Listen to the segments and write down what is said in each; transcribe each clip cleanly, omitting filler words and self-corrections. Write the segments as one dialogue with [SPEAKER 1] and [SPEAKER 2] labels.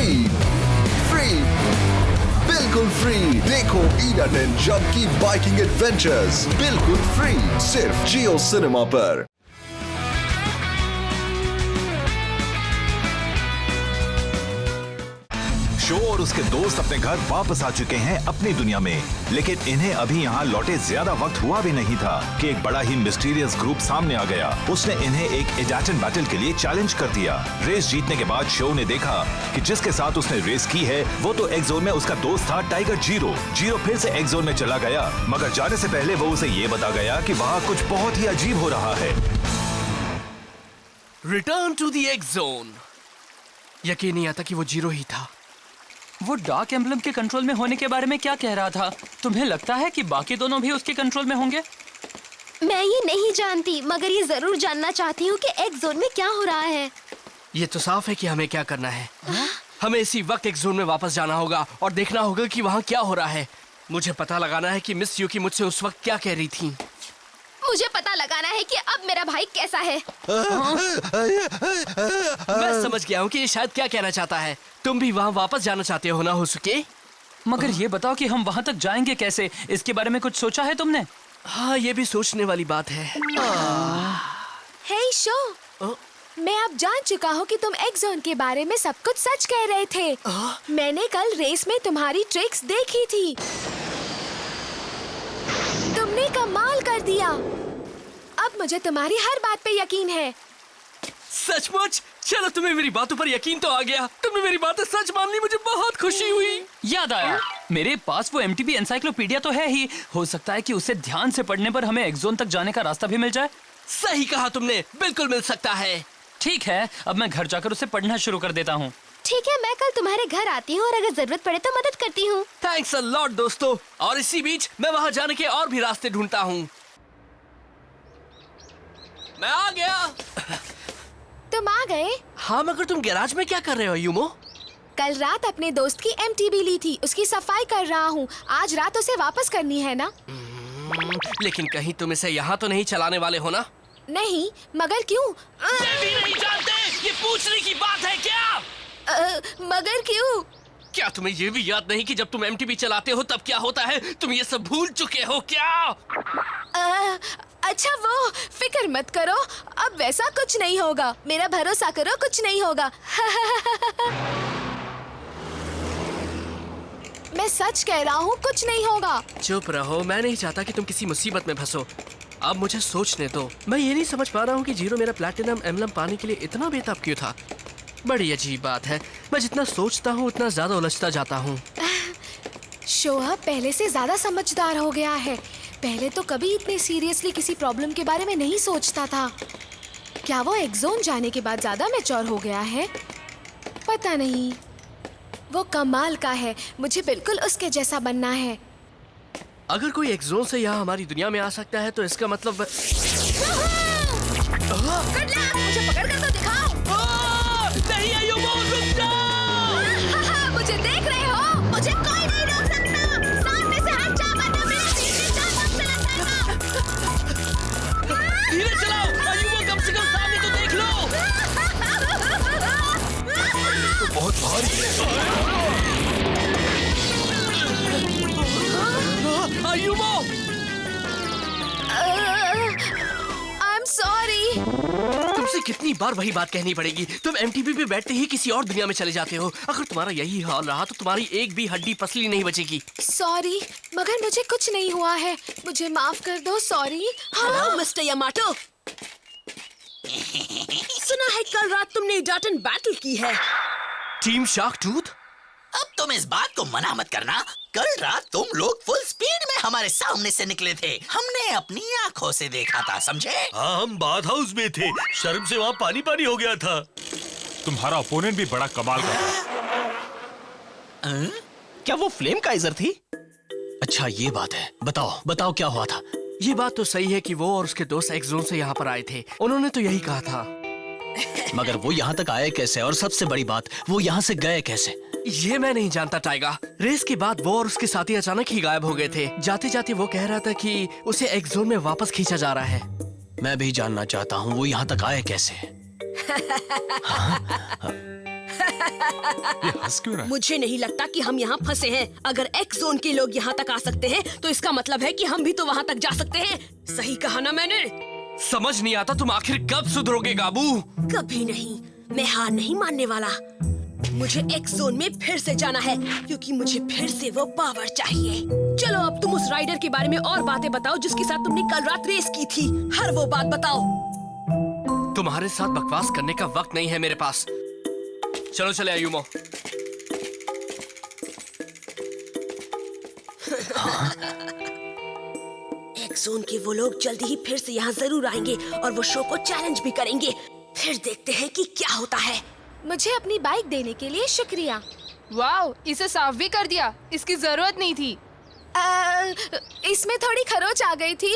[SPEAKER 1] Free, बिल्कुल free. देखो Eden and जब की बाइकिंग एडवेंचर्स बिल्कुल फ्री, सिर्फ जियो सिनेमा पर।
[SPEAKER 2] शो और उसके दोस्त अपने घर वापस आ चुके हैं अपनी दुनिया में, लेकिन इन्हें अभी यहाँ लौटे ज्यादा वक्त हुआ भी नहीं था कि एक बड़ा ही मिस्टीरियस ग्रुप सामने आ गया। उसने इन्हें एक एजाटन बैटल के लिए चैलेंज कर दिया। रेस जीतने के बाद शो ने देखा कि जिसके साथ उसने रेस की है वो तो एक जोन में उसका दोस्त था टाइगर जीरो। जीरो फिर से एक जोन में चला गया, मगर जाने से पहले वो उसे ये बता गया कि वहाँ कुछ बहुत ही अजीब हो रहा है।
[SPEAKER 3] Return to the X zone. यकीन नहीं आता कि वो जीरो ही था।
[SPEAKER 4] वो डार्क एम्बलम के कंट्रोल में होने के बारे में क्या कह रहा था? तुम्हें लगता है कि बाकी दोनों भी उसके कंट्रोल में होंगे?
[SPEAKER 5] मैं ये नहीं जानती, मगर ये जरूर जानना चाहती हूँ कि एक्स जोन में क्या हो रहा है।
[SPEAKER 3] ये तो साफ है कि हमें क्या करना है। हमें इसी वक्त एक्स जोन में वापस जाना होगा और देखना होगा कि वहाँ क्या हो रहा है। मुझे पता लगाना है कि मिस युकी मुझसे उस वक्त क्या कह रही थी।
[SPEAKER 5] मुझे पता लगाना है कि अब मेरा भाई कैसा है।
[SPEAKER 3] मैं समझ गया हूँ कि ये शायद क्या कहना चाहता है। तुम भी वहाँ वापस जाना चाहते हो ना होसुके?
[SPEAKER 4] मगर ये बताओ कि हम वहाँ तक जाएंगे कैसे? इसके बारे में कुछ सोचा है तुमने?
[SPEAKER 3] हाँ, ये भी सोचने वाली बात है।
[SPEAKER 5] हे शो, मैं अब जान चुका हूँ कि तुम एक्स जोन के बारे में सब कुछ सच कह रहे थे। मैंने कल रेस में तुम्हारी ट्रिक्स देखी थी। तुमने कमाल कर दिया। अब मुझे तुम्हारी हर बात पे यकीन है।
[SPEAKER 3] सचमुच? चलो, तुम्हें मेरी बातों पर यकीन तो आ गया। तुमने मेरी बातें सच मान ली, मुझे बहुत खुशी हुई।
[SPEAKER 4] याद आया, मेरे पास वो एमटीबी एनसाइक्लोपीडिया तो है ही। हो सकता है कि उसे ध्यान से पढ़ने पर हमें एक्स जोन तक जाने का रास्ता भी मिल जाए।
[SPEAKER 3] सही कहा तुमने, बिल्कुल मिल सकता है।
[SPEAKER 4] ठीक है, अब मैं घर जाकर उसे पढ़ना शुरू कर देता हूँ।
[SPEAKER 5] ठीक है, मैं कल तुम्हारे घर आती हूँ और अगर जरूरत पड़े तो मदद करती हूँ।
[SPEAKER 3] थैंक्स अ लॉट दोस्तों। और इसी बीच मैं वहाँ जाने के और भी रास्ते ढूंढता हूँ। मैं आ गया।
[SPEAKER 5] तुम आ गए?
[SPEAKER 3] हाँ, मगर तुम गैराज में क्या कर रहे हो यूमो?
[SPEAKER 5] कल रात अपने दोस्त की एमटीबी ली थी, उसकी सफाई कर रहा हूँ। आज रात उसे वापस करनी है ना?
[SPEAKER 3] लेकिन कहीं तुम इसे यहाँ तो नहीं चलाने वाले हो ना?
[SPEAKER 5] नहीं, मगर क्यों?
[SPEAKER 3] ये भी नहीं जानते, ये पूछने की बात है क्या?
[SPEAKER 5] मगर क्यों?
[SPEAKER 3] क्या तुम्हें ये भी याद नहीं कि जब तुम एमटीबी चलाते हो तब क्या होता है? तुम ये सब भूल चुके हो क्या?
[SPEAKER 5] अच्छा, वो फिक्र मत करो, अब वैसा कुछ नहीं होगा। मेरा भरोसा करो, कुछ नहीं होगा। मैं सच कह रहा हूँ, कुछ नहीं होगा।
[SPEAKER 3] चुप रहो, मैं नहीं चाहता कि तुम किसी मुसीबत में फंसो। अब मुझे सोचने दो। मैं ये नहीं समझ पा रहा हूँ कि जीरो मेरा प्लैटिनम एम्बलम पाने के लिए इतना बेताब क्यों था। बड़ी अजीब बात है। मैं जितना सोचता हूँ उतना ज्यादा उलझता जाता हूँ।
[SPEAKER 5] शोहब पहले से ज्यादा समझदार हो गया है। पहले तो कभी इतने सीरियसली किसी प्रॉब्लम के बारे में नहीं सोचता था। क्या वो एक्स जोन जाने के बाद ज्यादा मैच्योर हो गया है? पता नहीं। वो कमाल का है, मुझे बिल्कुल उसके जैसा बनना है।
[SPEAKER 3] अगर कोई एक्स जोन से यहाँ हमारी दुनिया में आ सकता है तो इसका मतलब
[SPEAKER 5] मुझे पकड़ कर तो दिखाओ।
[SPEAKER 3] नहीं आयुमो, रुक जाओ।
[SPEAKER 5] मुझे देख रहे हो? मुझे कोई नहीं रोक सकता। सामने से हट जा, वरना मेरा सीधे जान चला जाएगा।
[SPEAKER 3] धीरे चलाओ आयुमो, कम से कम सामने तो देख लो।
[SPEAKER 2] तो बहुत भारी है।
[SPEAKER 3] आयुमो,
[SPEAKER 5] आई एम सॉरी।
[SPEAKER 3] तुमसे कितनी बार वही बात कहनी पड़ेगी? तुम एमटीबी पे बैठते ही किसी और दुनिया में चले जाते हो। अगर तुम्हारा यही हाल रहा तो तुम्हारी एक भी हड्डी पसली नहीं बचेगी।
[SPEAKER 5] सॉरी, मगर मुझे कुछ नहीं हुआ है। मुझे माफ कर दो। सॉरी।
[SPEAKER 6] Hello mister Yamato. सुना है कल रात तुमने एजाटन बैटल की है।
[SPEAKER 3] Team shark tooth?
[SPEAKER 7] अब तुम इस बात को मना मत करना। कल रात तुम लोग फुल स्पीड में हमारे सामने से निकले थे। हमने अपनी आंखों से देखा था, समझे?
[SPEAKER 8] हाँ, हम बाथ हाउस में थे। शर्म से वहाँ पानी पानी हो गया था।
[SPEAKER 9] तुम्हारा ओपोनेंट भी बड़ा कमाल का था।
[SPEAKER 7] क्या वो फ्लेम काइजर थी?
[SPEAKER 3] अच्छा, ये बात है। बताओ क्या हुआ था? ये बात तो सही है कि वो और उसके दोस्त एक्स जोन से यहाँ पर आए थे। उन्होंने तो यही कहा था।
[SPEAKER 10] मगर वो यहाँ तक आए कैसे, और सबसे बड़ी बात, वो यहाँ से गए कैसे?
[SPEAKER 3] ये मैं नहीं जानता टाइगा। रेस के बाद वो और उसके साथी अचानक ही गायब हो गए थे। जाते जाते वो कह रहा था कि उसे एक्स जोन में वापस खींचा जा रहा है।
[SPEAKER 10] मैं भी जानना चाहता हूँ वो यहाँ तक आए कैसे। हाँ?
[SPEAKER 9] ये हंस क्यों रहा है?
[SPEAKER 6] मुझे नहीं लगता कि हम यहाँ फंसे हैं। अगर एक्स जोन के लोग यहाँ तक आ सकते हैं तो इसका मतलब है कि हम भी तो वहाँ तक जा सकते हैं। सही कहा ना मैंने?
[SPEAKER 3] समझ नहीं आता तुम आखिर कब सुधरोगे गाबू।
[SPEAKER 6] कभी नहीं, मैं हार नहीं मानने वाला। मुझे एक्स जोन में फिर से जाना है क्योंकि मुझे फिर से वो पावर चाहिए। चलो अब तुम उस राइडर के बारे में और बातें बताओ जिसके साथ तुमने कल रात रेस की थी। हर वो बात बताओ।
[SPEAKER 3] तुम्हारे साथ बकवास करने का वक्त नहीं है मेरे पास। चलो चले आयुमो।
[SPEAKER 6] एक्स जोन के वो लोग जल्दी ही फिर से यहाँ जरूर आएंगे और वो शो को चैलेंज भी करेंगे। फिर देखते हैं कि क्या होता है।
[SPEAKER 5] मुझे अपनी बाइक देने के लिए शुक्रिया।
[SPEAKER 11] वाओ, इसे साफ भी कर दिया। इसकी जरूरत नहीं थी।
[SPEAKER 5] इसमें थोड़ी खरोच आ गई थी,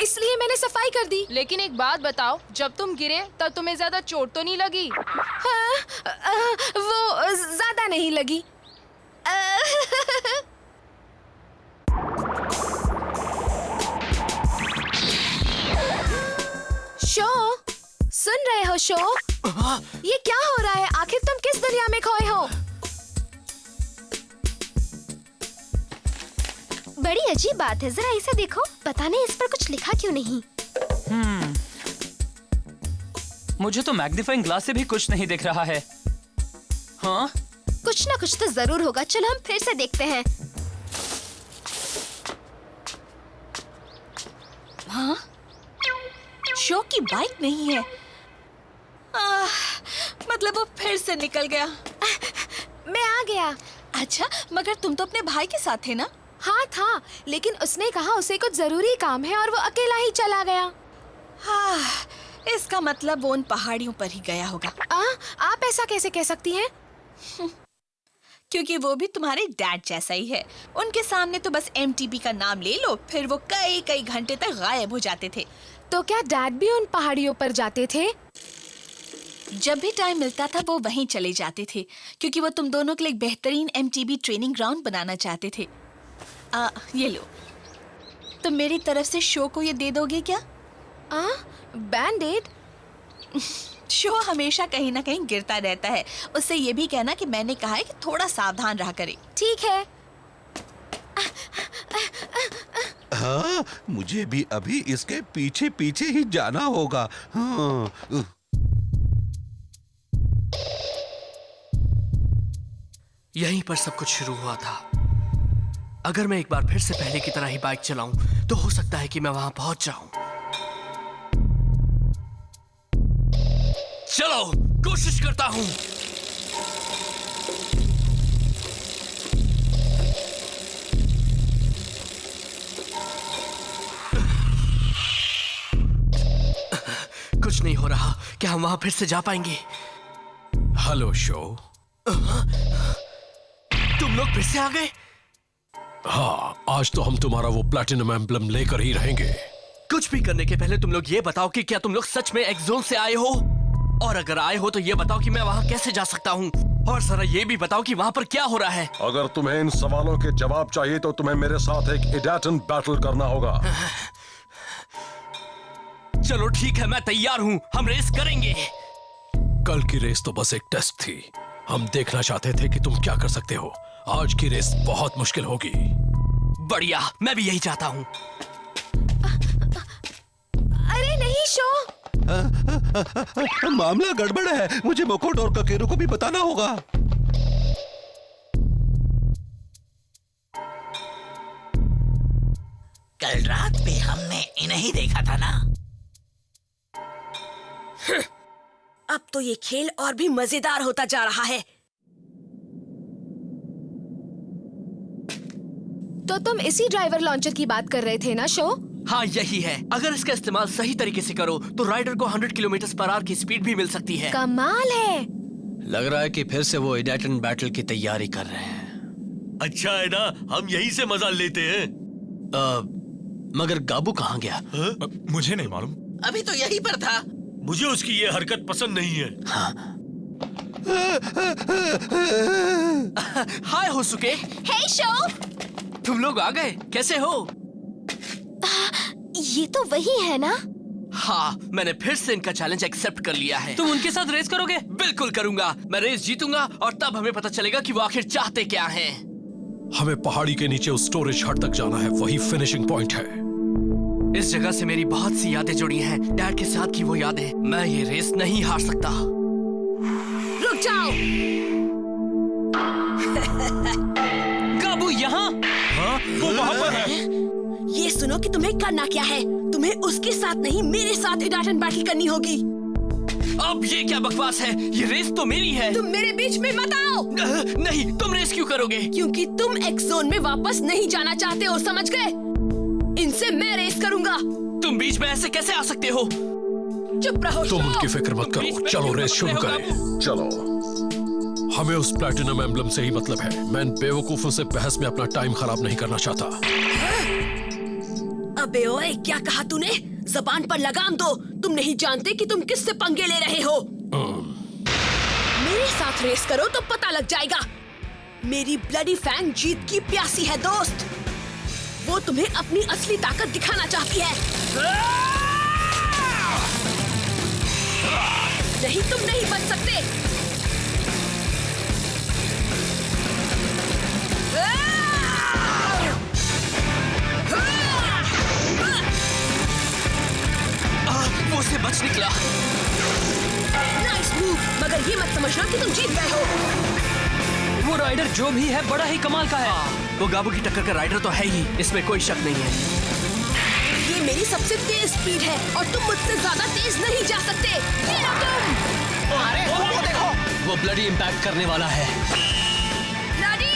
[SPEAKER 5] इसलिए मैंने सफाई कर दी।
[SPEAKER 11] लेकिन एक बात बताओ, जब तुम गिरे तब तुम्हें ज्यादा चोट तो नहीं लगी?
[SPEAKER 5] हाँ, वो ज्यादा नहीं लगी। शो, सुन रहे हो शो? ये क्या हो रहा है? आखिर तुम किस दुनिया में खोए हो?
[SPEAKER 12] बड़ी अजीब बात है, जरा इसे देखो। पता नहीं इस पर कुछ लिखा क्यों नहीं।
[SPEAKER 4] मुझे तो मैग्नीफाइंग ग्लास से भी कुछ नहीं दिख रहा है। हाँ?
[SPEAKER 12] कुछ ना कुछ तो जरूर होगा। चलो हम फिर से देखते हैं।
[SPEAKER 6] हाँ? शो की बाइक नहीं है। मतलब वो फिर से निकल गया।
[SPEAKER 5] मैं आ गया।
[SPEAKER 6] अच्छा, मगर तुम तो अपने भाई के साथ थे ना?
[SPEAKER 5] हाँ था, लेकिन उसने कहा उसे कुछ जरूरी काम है और वो अकेला ही चला गया।
[SPEAKER 6] हाँ, इसका मतलब वो उन पहाड़ियों पर ही गया होगा।
[SPEAKER 5] आप ऐसा कैसे कह सकती हैं?
[SPEAKER 6] क्योंकि वो भी तुम्हारे डैड जैसा ही है। उनके सामने तो बस एमटीबी का नाम ले लो, फिर वो कई कई घंटे तक गायब हो जाते थे।
[SPEAKER 5] तो क्या डैड भी उन पहाड़ियों पर जाते थे?
[SPEAKER 6] जब भी टाइम मिलता था वो वहीं चले जाते थे, क्योंकि वो तुम दोनों के लिए एक बेहतरीन एमटीबी ट्रेनिंग ग्राउंड बनाना चाहते थे। ये लो, तुम मेरी तरफ से शो को ये दे दोगे क्या?
[SPEAKER 5] बैंडेड?
[SPEAKER 6] शो हमेशा कहीं ना कहीं गिरता रहता है। उससे ये भी कहना कि मैंने कहा है कि थोड़ा सावधान रहा करे।
[SPEAKER 5] ठीक है।
[SPEAKER 13] हाँ, मुझे भी अभी इसके पीछे पीछे ही जाना होगा। हाँ।
[SPEAKER 3] यहीं पर सब कुछ शुरू हुआ था। अगर मैं एक बार फिर से पहले की तरह ही बाइक चलाऊं तो हो सकता है कि मैं वहां पहुंच जाऊं। चलो, कोशिश करता हूं। कुछ नहीं हो रहा। क्या हम वहां फिर से जा पाएंगे?
[SPEAKER 14] Hello show.
[SPEAKER 3] तुम लोग फिर से आ गए?
[SPEAKER 14] हाँ, आज तो हम तुम्हारा वो प्लैटिनम एम्ब्लम लेकर ही रहेंगे।
[SPEAKER 3] कुछ भी करने के पहले तुम लोग ये बताओ कि क्या तुम लोग सच में एक्स जोन से आए हो? और अगर आए हो तो ये बताओ कि मैं वहाँ कैसे जा सकता हूँ? और जरा ये भी बताओ कि वहाँ पर क्या हो रहा है?
[SPEAKER 15] अगर तुम्हें इन सवालों के जवाब चाहिए तो तुम्हें मेरे साथ एक एडाटन बैटल करना होगा।
[SPEAKER 3] चलो ठीक है, मैं तैयार हूँ। हम रेस करेंगे।
[SPEAKER 14] कल की रेस तो बस एक टेस्ट थी। हम देखना चाहते थे कि तुम क्या कर सकते हो। आज की रेस बहुत मुश्किल होगी।
[SPEAKER 3] बढ़िया, मैं भी यही चाहता हूँ।
[SPEAKER 5] अरे नहीं शो।
[SPEAKER 13] मामला गड़बड़ है। मुझे मोकोटो और ककेरू को भी बताना होगा।
[SPEAKER 7] कल रात भी हमने इन्हें ही देखा था ना।
[SPEAKER 6] अब तो ये खेल और भी मजेदार होता जा रहा है।
[SPEAKER 5] तो तुम इसी ड्राइवर लॉन्चर की बात कर रहे थे ना शो?
[SPEAKER 3] हाँ, यही है। अगर इसका इस्तेमाल सही तरीके से करो तो राइडर को 100 किलोमीटर/आवर की स्पीड भी मिल सकती है।
[SPEAKER 5] कमाल है।
[SPEAKER 10] लग रहा है कि फिर से वो एडाटन बैटल की तैयारी कर रहे हैं।
[SPEAKER 8] अच्छा है ना, हम यहीं से मजा लेते हैं।
[SPEAKER 10] मगर गाबू कहाँ गया?
[SPEAKER 9] मुझे नहीं मालूम।
[SPEAKER 7] अभी तो यहीं पर था।
[SPEAKER 8] मुझे उसकी ये हरकत पसंद नहीं है।
[SPEAKER 10] हाँ।
[SPEAKER 3] हाय होसुके।
[SPEAKER 5] हे शो।
[SPEAKER 3] तुम लोग आ गए। कैसे हो?
[SPEAKER 12] ये तो वही है ना?
[SPEAKER 3] हाँ, मैंने फिर से इनका चैलेंज एक्सेप्ट कर लिया है।
[SPEAKER 4] तुम उनके साथ रेस करोगे?
[SPEAKER 3] बिल्कुल करूंगा। मैं रेस जीतूंगा और तब हमें पता चलेगा कि वो आखिर चाहते क्या हैं।
[SPEAKER 14] हमें पहाड़ी के नीचे उस स्टोरेज हट तक जाना है, वही फिनिशिंग पॉइंट है।
[SPEAKER 3] इस जगह से मेरी बहुत सी यादें जुड़ी हैं, डैड के साथ की वो यादें। मैं ये रेस नहीं हार सकता।
[SPEAKER 6] रुक जाओ।
[SPEAKER 4] गाबू यहाँ?
[SPEAKER 9] हाँ, वो वहाँ पर है।
[SPEAKER 6] ये सुनो कि तुम्हें करना क्या है। तुम्हें उसके साथ नहीं, मेरे साथ इडाटन बैटल करनी होगी।
[SPEAKER 3] अब ये क्या बकवास है? ये रेस तो मेरी है।
[SPEAKER 6] तुम मेरे बीच में मत आओ।
[SPEAKER 3] नहीं, तुम रेस क्यों करोगे?
[SPEAKER 6] क्योंकि तुम एक्स जोन में वापस नहीं जाना चाहते हो, समझ गए? इनसे मैं रेस करूंगा।
[SPEAKER 3] तुम बीच में ऐसे कैसे आ सकते हो?
[SPEAKER 6] चुप रहो।
[SPEAKER 14] तुम उनकी फिक्र मत करो, चलो रेस शुरू करें।
[SPEAKER 15] चलो।
[SPEAKER 14] हमें उस प्लैटिनम एम्ब्लम से ही मतलब है। मैं इन बेवकूफों से बहस में अपना टाइम खराब नहीं करना चाहता।
[SPEAKER 6] अबे ओए, क्या कहा तूने? जबान पर लगाम दो। तुम नहीं जानते कि तुम किससे पंगे ले रहे हो। मेरे साथ रेस करो तो पता लग जाएगा। मेरी ब्लडी फैंग जीत की प्यासी है दोस्त। वो तुम्हें अपनी असली ताकत दिखाना चाहती है। नहीं, तुम नहीं बच सकते।
[SPEAKER 3] वो से बच निकला।
[SPEAKER 6] नाइस मूव, मगर ये मत समझना कि तुम जीत गए हो।
[SPEAKER 4] वो राइडर जो भी है बड़ा ही कमाल का है।
[SPEAKER 3] वो गाबू की टक्कर का राइडर तो है ही, इसमें कोई शक नहीं है।
[SPEAKER 6] ये मेरी सबसे तेज स्पीड है और तुम मुझसे ज्यादा तेज नहीं जा सकते। ये लो तुम।
[SPEAKER 10] अरे वो देखो, वो ब्लडी इम्पैक्ट करने वाला है।
[SPEAKER 6] ब्लडी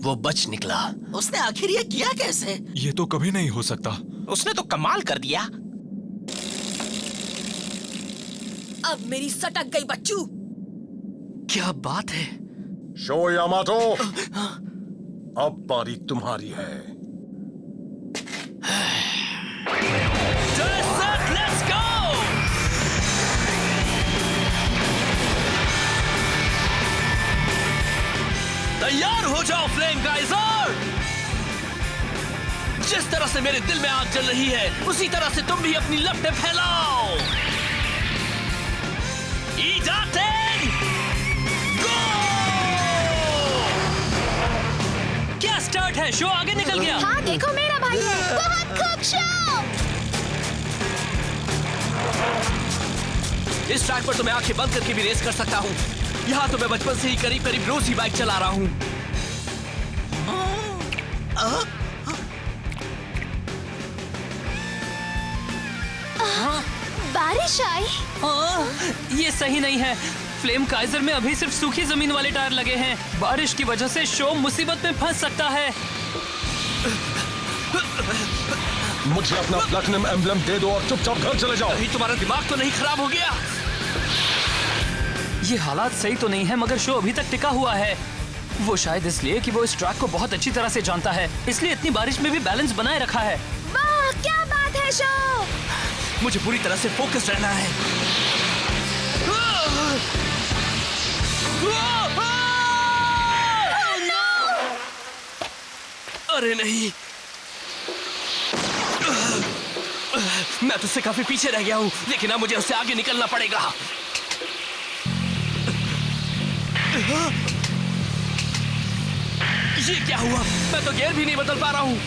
[SPEAKER 10] वो बच निकला।
[SPEAKER 7] उसने आखिर ये किया कैसे?
[SPEAKER 9] ये तो कभी नहीं हो सकता।
[SPEAKER 7] उसने तो कमाल कर दिया।
[SPEAKER 6] अब मेरी सटक गई बच्चू।
[SPEAKER 3] क्या बात है?
[SPEAKER 15] शो यामाटो, अब बारी तुम्हारी है।
[SPEAKER 3] Let's go! तैयार हो जाओ फ्लेम गाइजर। जिस तरह से मेरे दिल में आग जल रही है, उसी तरह से तुम भी अपनी लपटें फैलाओ। इडाटन गो!
[SPEAKER 4] क्या स्टार्ट है? शो आगे निकल गया।
[SPEAKER 12] हाँ देखो मेरा भाई है। बहुत खूब शो।
[SPEAKER 3] इस ट्रैक पर तो मैं आंखें बंद करके भी रेस कर सकता हूँ। यहाँ तो मैं बचपन से ही करीब करीब रोज ही बाइक चला रहा हूँ।
[SPEAKER 12] बारिश आई।
[SPEAKER 4] ये सही नहीं है। फ्लेम काइजर में अभी सिर्फ सूखी जमीन वाले टायर लगे हैं। बारिश की वजह से शो मुसीबत में फंस सकता है।
[SPEAKER 15] मुझे अपना प्लैटिनम एम्ब्लम दे दो और चुपचाप घर चले जाओ।
[SPEAKER 3] कहीं तुम्हारा दिमाग तो नहीं खराब हो गया?
[SPEAKER 4] ये हालात सही तो नहीं है, मगर शो अभी तक टिका हुआ है। वो शायद इसलिए कि वो इस ट्रैक को बहुत अच्छी तरह से जानता है, इसलिए इतनी बारिश में भी बैलेंस बनाए रखा है।
[SPEAKER 12] वाह क्या बात है शो।
[SPEAKER 3] मुझे पूरी तरह से फोकस रहना है। अरे नहीं, मैं तुझसे काफी पीछे रह गया हूँ, लेकिन अब मुझे उससे आगे निकलना पड़ेगा। ये क्या हुआ? मैं तो गियर भी नहीं बदल पा रहा हूँ।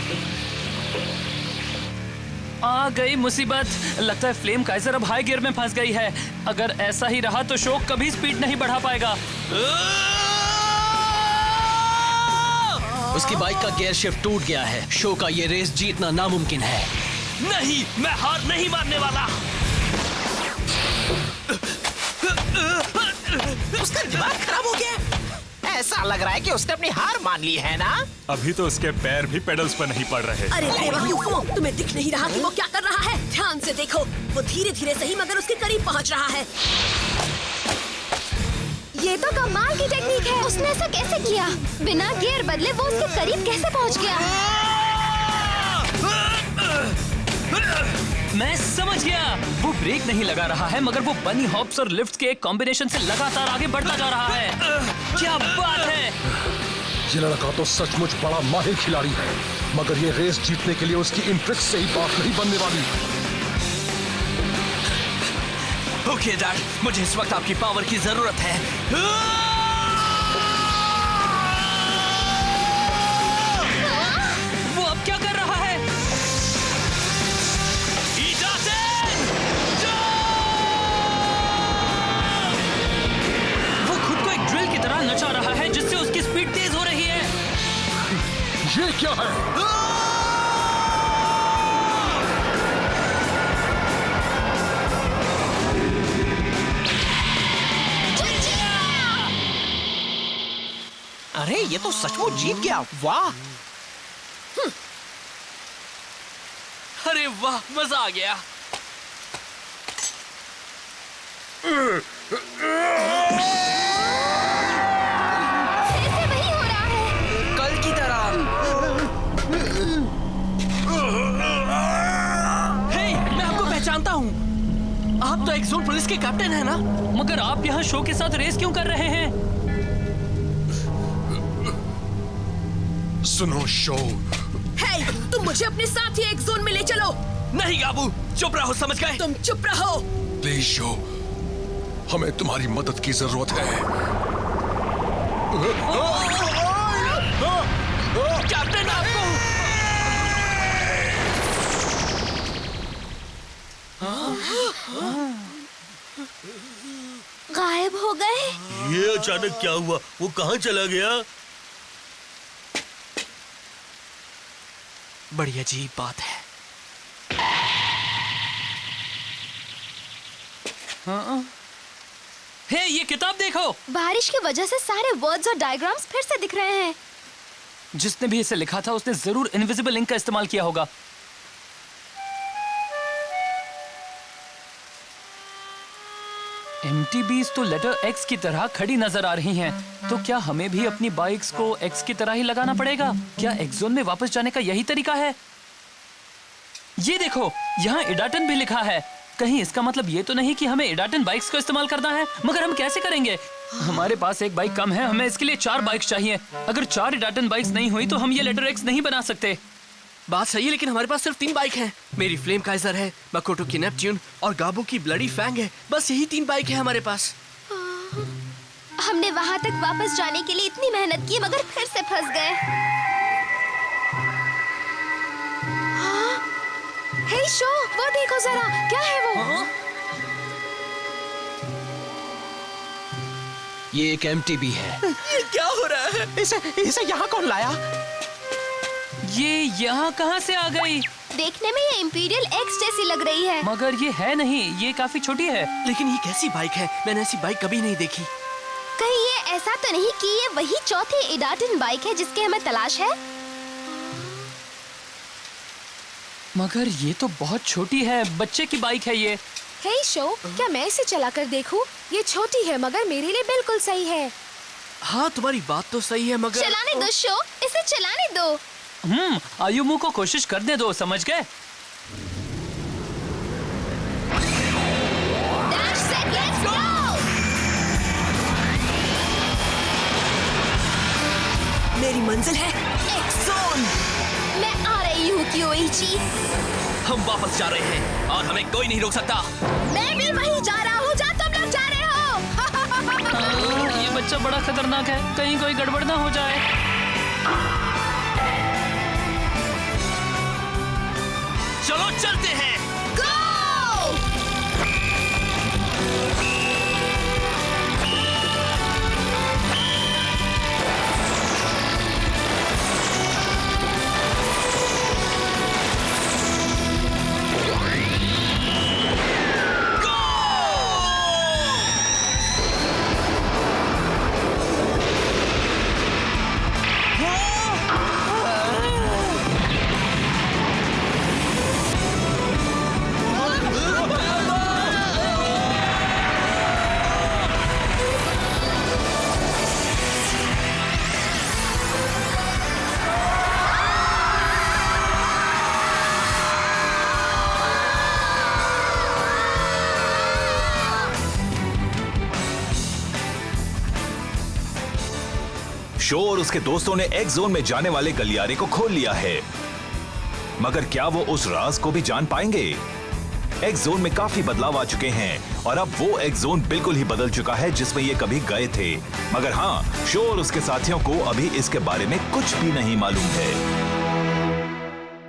[SPEAKER 4] आ गई मुसीबत। लगता है फ्लेम काइजर अब हाई गियर में फंस गई है। अगर ऐसा ही रहा तो शो कभी स्पीड नहीं बढ़ा पाएगा।
[SPEAKER 10] उसकी बाइक का गियर शिफ्ट टूट गया है। शो का ये रेस जीतना नामुमकिन है।
[SPEAKER 3] नहीं, मैं हार नहीं मानने वाला।
[SPEAKER 7] उसका दिमाग खराब हो गया। ऐसा लग रहा है कि उसने अपनी हार मान ली है ना?
[SPEAKER 9] अभी तो उसके पैर भी पेडल्स पर नहीं पड़ रहे।
[SPEAKER 6] अरे बेवकूफों, तुम्हें दिख नहीं रहा कि वो क्या कर रहा है? ध्यान से देखो, वो धीरे धीरे सही मगर उसके करीब पहुंच रहा है।
[SPEAKER 12] ये तो कमाल की टेक्निक है। उसने ऐसा कैसे किया? बिना गियर बदले वो उसके करीब कैसे पहुंच गया?
[SPEAKER 4] मैं समझ गया। वो ब्रेक नहीं लगा रहा है, मगर वो बनी हॉप्स और लिफ्ट के एक कॉम्बिनेशन से लगातार आगे बढ़ता जा रहा है। क्या बात है!
[SPEAKER 15] ये लड़का तो सचमुच बड़ा माहिर खिलाड़ी है, मगर ये रेस जीतने के लिए उसकी इन ट्रिक्स से ही बात नहीं बनने वाली।
[SPEAKER 3] ओके डैड, मुझे इस वक्त आपकी पावर की जरूरत है।
[SPEAKER 4] वो अब क्या कर रहा है? वो खुद को एक ड्रिल की तरह नचा रहा है, जिससे उसकी स्पीड तेज हो रही है।
[SPEAKER 15] ये क्या है?
[SPEAKER 10] अरे ये तो सचमुच जीत गया। वाह!
[SPEAKER 3] अरे वाह, मजा आ गया।
[SPEAKER 12] ऐसे वही हो रहा है।
[SPEAKER 3] कल की तरह। हे, मैं आपको पहचानता हूँ। आप तो एक्सोन पुलिस के कैप्टन हैं ना?
[SPEAKER 4] मगर आप यहाँ शो के साथ रेस क्यों कर रहे हैं?
[SPEAKER 15] सुनो शो,
[SPEAKER 6] हे, तुम मुझे अपने साथ ही एक जोन में ले चलो।
[SPEAKER 3] नहीं गाबू, चुप रहो, समझ गए?
[SPEAKER 6] तुम चुप रहो।
[SPEAKER 15] प्लीज शो, हमें तुम्हारी मदद की जरूरत है।
[SPEAKER 3] कैप्टन आपको
[SPEAKER 12] गायब हो गए।
[SPEAKER 8] ये अचानक क्या हुआ? वो कहाँ चला गया?
[SPEAKER 3] बड़ी अजीब बात है।
[SPEAKER 4] हे, ये किताब देखो।
[SPEAKER 12] बारिश की वजह से सारे वर्ड्स और डायग्राम्स फिर से दिख रहे हैं।
[SPEAKER 4] जिसने भी इसे लिखा था उसने जरूर इनविजिबल इंक का इस्तेमाल किया होगा। MTBs तो लेटर X की तरह खड़ी नजर आ रही हैं। तो क्या हमें भी अपनी बाइक्स को X की तरह ही लगाना पड़ेगा? क्या X जोन में वापस जाने का यही तरीका है? ये देखो, यहाँ इडाटन भी लिखा है। कहीं इसका मतलब ये तो नहीं कि हमें इडाटन बाइक्स का इस्तेमाल करना है? मगर हम कैसे करेंगे? हमारे पास एक बाइक कम है, हमें इसके लिए 4 बाइक्स चाहिए। अगर 4 इडाटन बाइक्स नहीं हुई तो हम ये लेटर X नहीं बना सकते।
[SPEAKER 3] बात सही है, लेकिन हमारे पास सिर्फ 3 बाइक हैं। मेरी फ्लेम काइजर है, मकोटो की नेपट्यून और गाबू की ब्लडी फैंग है। बस यही 3 बाइक है हमारे पास।
[SPEAKER 12] हमने वहां तक वापस जाने के लिए इतनी मेहनत की, मगर फिर से फंस गए। हाँ? हे शो, वो देखो जरा, क्या है वो?
[SPEAKER 10] ये एक MTB है।
[SPEAKER 3] ये क्या हो रहा है?
[SPEAKER 10] इसे यहाँ कौन लाया?
[SPEAKER 4] ये यहाँ कहाँ से आ गई?
[SPEAKER 12] देखने में ये इंपीरियल X जैसी लग रही है।
[SPEAKER 4] मगर ये है नहीं, ये काफी छोटी है।
[SPEAKER 3] लेकिन ये कैसी बाइक है? मैंने ऐसी बाइक कभी नहीं देखी।
[SPEAKER 12] कहीं ये ऐसा तो नहीं कि ये वही चौथी इडाटन बाइक है जिसकी हमें तलाश है?
[SPEAKER 4] मगर ये तो बहुत छोटी है, बच्चे की बाइक है ये।
[SPEAKER 5] हे शो, क्या मैं इसे चलाकर देखूं? ये छोटी है मगर मेरे लिए बिल्कुल सही है।
[SPEAKER 3] हाँ, तुम्हारी बात तो सही है, मगर
[SPEAKER 12] चलाने दो शो, इसे चलाने दो।
[SPEAKER 4] आयुमू को कोशिश करने दो, समझ गए?
[SPEAKER 6] मेरी मंजिल है एक्सोन।
[SPEAKER 12] मैं आ रही हूँ क्योइची।
[SPEAKER 3] हम वापस जा रहे हैं और हमें कोई नहीं रोक सकता।
[SPEAKER 12] मैं भी वहीं जा रहा हूँ जहाँ तुम लोग जा रहे हो।
[SPEAKER 4] ये बच्चा बड़ा खतरनाक है, कहीं कोई गड़बड़ ना हो जाए।
[SPEAKER 3] चलो चलते हैं।
[SPEAKER 2] शो और उसके दोस्तों ने एक्स जोन में जाने वाले गलियारे को खोल लिया है, मगर क्या वो उस राज को भी जान पाएंगे? एक्स जोन में काफी बदलाव आ चुके हैं और अब वो एक्स जोन बिल्कुल ही बदल चुका है जिसमें ये कभी गए थे। मगर हाँ, शो और उसके साथियों को अभी इसके बारे में कुछ भी नहीं मालूम है।